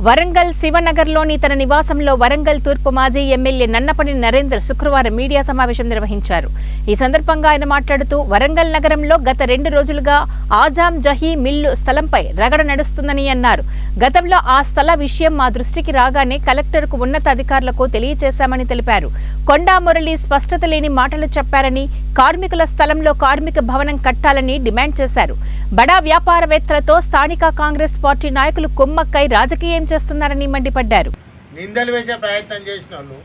వరంగల్ శివనగర్లోని తన నివాసంలో వరంగల్ తూర్పు మాజీ ఎమ్మెల్యే నన్నపనేని నరేందర్ శుక్రవారం మీడియా సమావేశం నిర్వహించారు. ఈ సందర్భంగా ఆయన మాట్లాడుతూ వరంగల్ నగరంలో గత 2 రోజులుగా ఆజాం జహీ మిల్లు స్థలంపై రగడ నడుస్తుందని అన్నారు. గతంలో ఆ స్థల విషయం మా దృష్టికి రాగానే కలెక్టర్కు ఉన్నతాధికారులకు తెలియజేశామని తెలిపారు. కొండా మురళి స్పష్టత లేని మాటలు చెప్పారని, కార్మికుల స్థలంలో కార్మిక భవనం కట్టాలని డిమాండ్ చేశారు. బడా వ్యాపారవేత్తలతో స్థానిక కాంగ్రెస్ పార్టీ నాయకులు కుమ్మక్కై రాజకీయం చేస్తున్నారని మండిపడ్డారు. నిందలు వేసే ప్రయత్నం చేసిన వాళ్ళు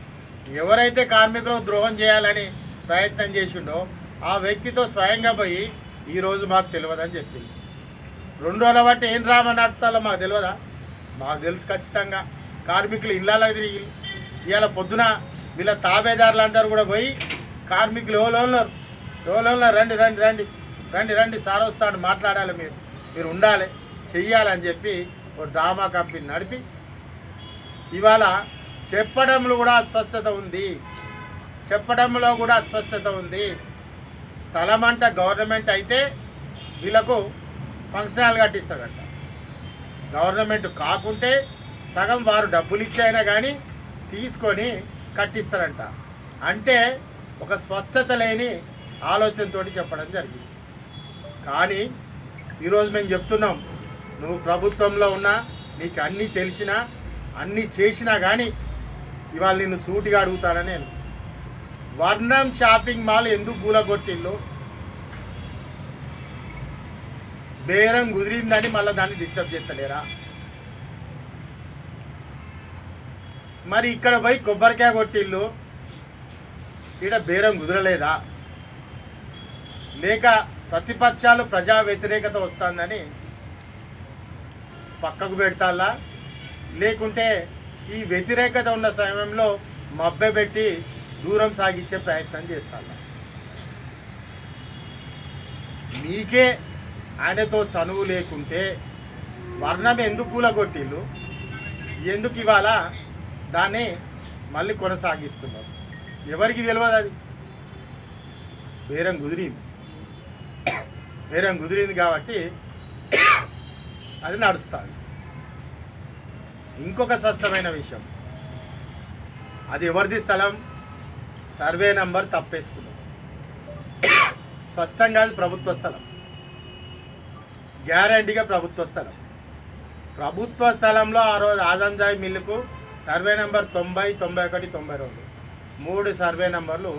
ఎవరైతే కార్మికులకు ద్రోహం చేయాలని ప్రయత్నం చేసిండో ఆ వ్యక్తితో స్వయంగా పోయి ఈరోజు మాకు తెలియదని చెప్పింది. 2 రోజుల బట్టి ఏం డ్రామా నడుపుతాలో మాకు తెలియదా? మాకు తెలుసు ఖచ్చితంగా. కార్మికులు ఇళ్ళలో తిరిగి ఇవాళ పొద్దున వీళ్ళ తాబేదారులందరూ కూడా పోయి కార్మికులు ఎవరు రండి రండి రండి రండి రండి సార్ వస్తాడు, మాట్లాడాలి, మీరు ఉండాలి, చెయ్యాలని చెప్పి ఓ డ్రామా కంపెనీ నడిపి ఇవాళ చెప్పడంలో కూడా అస్పష్టత ఉంది. స్థలం అంట గవర్నమెంట్ అయితే వీళ్ళకు ఫంక్షన్ హాల్ కట్టిస్తాడంట. గవర్నమెంట్ కాకుంటే సగం వారు డబ్బులు ఇచ్చైనా కానీ తీసుకొని కట్టిస్తారంట. అంటే ఒక స్పష్టత లేని ఆలోచనతో చెప్పడం జరిగింది. కానీ ఈరోజు మేము చెప్తున్నాం, నువ్వు ప్రభుత్వంలో ఉన్నా, నీకు అన్నీ తెలిసినా, అన్నీ చేసినా కానీ ఇవాళ నిన్ను సూటిగా అడుగుతానని నేను. వర్ణం షాపింగ్ మాల్ ఎందుకు కూలగొట్టిళ్ళు? బేరం కుదిరిందని మళ్ళీ దాన్ని డిస్టర్బ్ చేస్తలేరా? మరి ఇక్కడ పోయి కొబ్బరికాయ కొట్టిళ్ళు, ఇక్కడ బేరం కుదరలేదా? లేక ప్రతిపక్షాలు ప్రజా వ్యతిరేకత వస్తుందని పక్కకు పెడతాలా? లేకుంటే ఈ వ్యతిరేకత ఉన్న సమయంలో మభ్యపెట్టి దూరం సాగించే ప్రయత్నం చేస్తాను? మీకే ఆయనతో చనువు లేకుంటే వర్ణం ఎందుకు కూలగొట్టిళ్ళు? ఎందుకు ఇవాళ దాన్ని మళ్ళీ కొనసాగిస్తున్నారు? ఎవరికి తెలియదు. అది బేరం కుదిరింది కాబట్టి అది నడుస్తుంది. ఇంకొక స్పష్టమైన విషయం, అది ఎవరిది స్థలం? సర్వే నంబర్ తప్పేసుకున్నాం. స్పష్టంగా అది ప్రభుత్వ స్థలం, గ్యారంటీగా ప్రభుత్వ స్థలం. ప్రభుత్వ స్థలంలో ఆ రోజు ఆజంజాయి మిల్లుకు సర్వే నెంబర్ 90, 91, 92 3 సర్వే నెంబర్లు